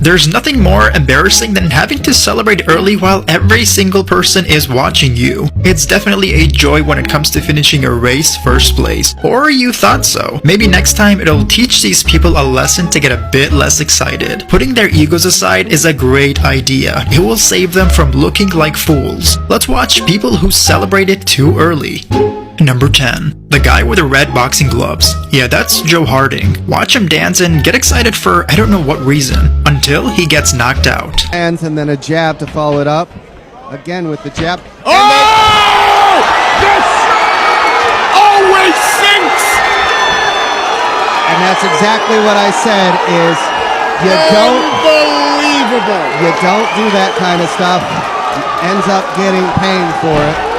There's nothing more embarrassing than having to celebrate early while every single person is watching you. It's definitely a joy when it comes to finishing a race first place. Or you thought so. Maybe next time it'll teach these people a lesson to get a bit less excited. Putting their egos aside is a great idea. It will save them from looking like fools. Let's watch people who celebrate it too early. Number 10. The guy with the red boxing gloves. Yeah, that's Joe Harding. Watch him dance and get excited for I don't know what reason, until he gets knocked out. And then a jab to follow it up. Again with the jab. Oh! This always sinks! And that's exactly what I said is Unbelievable! you don't do that kind of stuff. Ends up getting paid for it.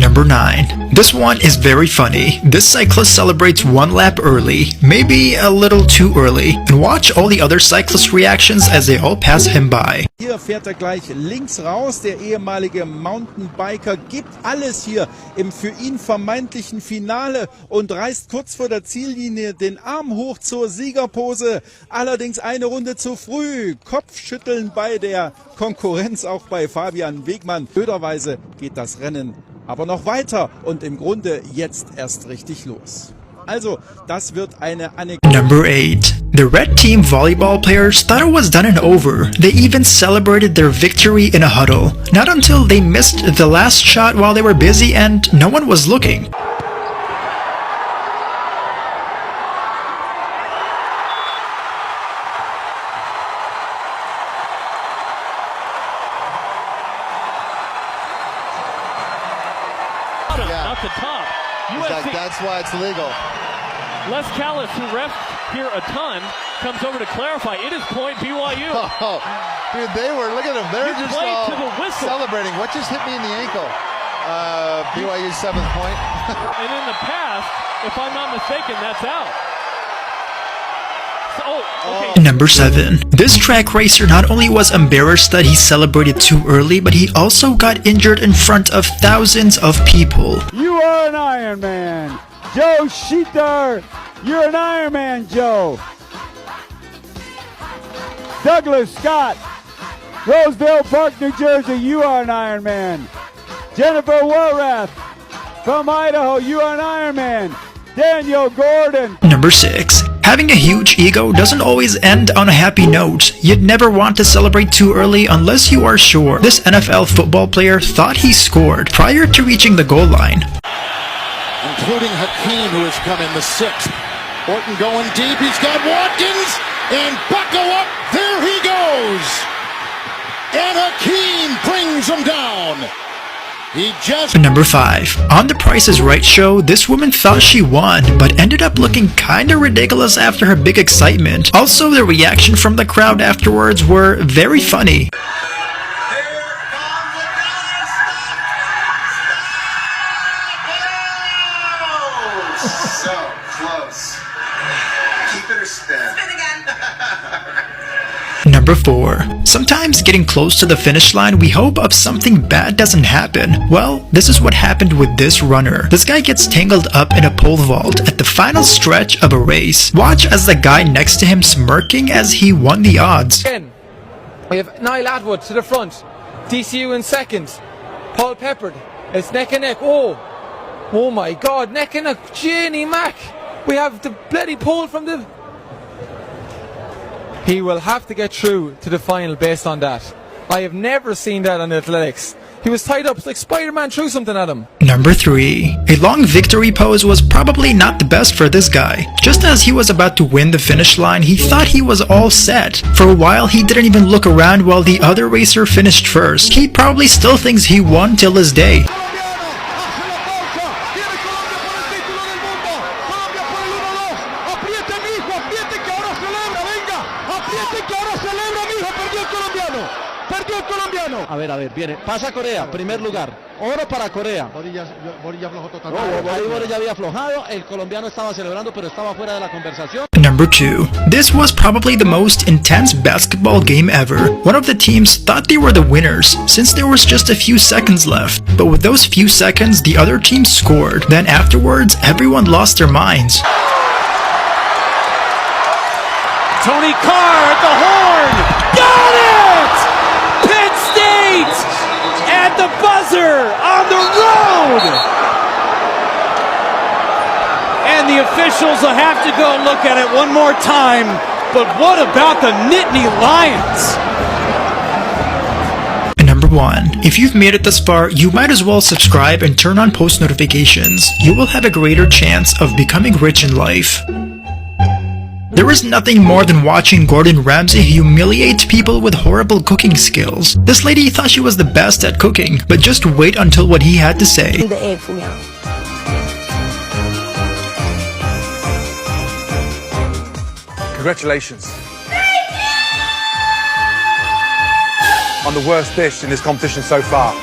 Number 9. This one is very funny. This cyclist celebrates one lap early, maybe a little too early, and watch all the other cyclists' reactions as they all pass him by. Hier fährt er gleich links raus, der ehemalige Mountainbiker gibt alles hier im für ihn vermeintlichen Finale und reißt kurz vor der Ziellinie den Arm hoch zur Siegerpose. Allerdings eine Runde zu früh. Kopfschütteln bei der Konkurrenz, auch bei Fabian Wegmann. Blöderweise geht das Rennen aber noch weiter und im Grunde jetzt erst richtig los. Also, das wird eine Anekdote. Number 8. The red team volleyball players thought it was done and over. They even celebrated their victory in a huddle. Not until they missed the last shot while they were busy and no one was looking. Not the top. That's why it's legal. Les Callis, who refs here a ton, comes over to clarify. It is point BYU. Oh, dude, look at them. They're just all to the whistle. Celebrating. What just hit me in the ankle? BYU's 7th point. And in the past, if I'm not mistaken, that's out. Okay. Number 7. This track racer not only was embarrassed that he celebrated too early, but he also got injured in front of thousands of people. You are an Iron Man. Joe Sheeter, you're an Iron Man, Joe. Douglas Scott, Roseville Park, New Jersey, you are an Iron Man. Jennifer Warrath from Idaho, you are an Iron Man. Daniel Gordon. Number 6. Having a huge ego doesn't always end on a happy note. You'd never want to celebrate too early unless you are sure. This NFL football player thought he scored prior to reaching the goal line. Including Hakeem, who has come in the 6th. Orton going deep. He's got Watkins. And buckle up. There he goes. And Hakeem brings him down. Number 5. On the Price is Right show, this woman thought she won, but ended up looking kinda ridiculous after her big excitement. Also, the reaction from the crowd afterwards were very funny. So close. Keep it or spin. Spin again. Number 4. Sometimes getting close to the finish line, we hope of something bad doesn't happen. Well, this is what happened with this runner. This guy gets tangled up in a pole vault at the final stretch of a race. Watch as the guy next to him smirking as he won the odds. Again, we have Niall Atwood to the front. DCU in second. Paul Peppard. It's neck and neck. Oh my God, neck and neck. Jenny Mac. We have the bloody pole from the... He will have to get through to the final based on that. I have never seen that in athletics. He was tied up like Spider-Man threw something at him. Number 3. A long victory pose was probably not the best for this guy. Just as he was about to win the finish line, he thought he was all set. For a while, he didn't even look around while the other racer finished first. He probably still thinks he won till this day. A ver, viene. Pasa Corea, primer lugar. Oro para Corea. Borilla aflojó totalmente. Ahí Borilla había aflojado. El colombiano estaba celebrando, pero estaba fuera de la conversación. Number 2. This was probably the most intense basketball game ever. One of the teams thought they were the winners, since there was just a few seconds left. But with those few seconds, the other team scored. Then afterwards, everyone lost their minds. Tony Carr at the horn. Got it! Penn State at the buzzer on the road. And the officials will have to go look at it one more time. But what about the Nittany Lions? Number 1. If you've made it this far, you might as well subscribe and turn on post notifications. You will have a greater chance of becoming rich in life. There is nothing more than watching Gordon Ramsay humiliate people with horrible cooking skills. This lady thought she was the best at cooking, but just wait until what he had to say. Congratulations on the worst dish in this competition so far.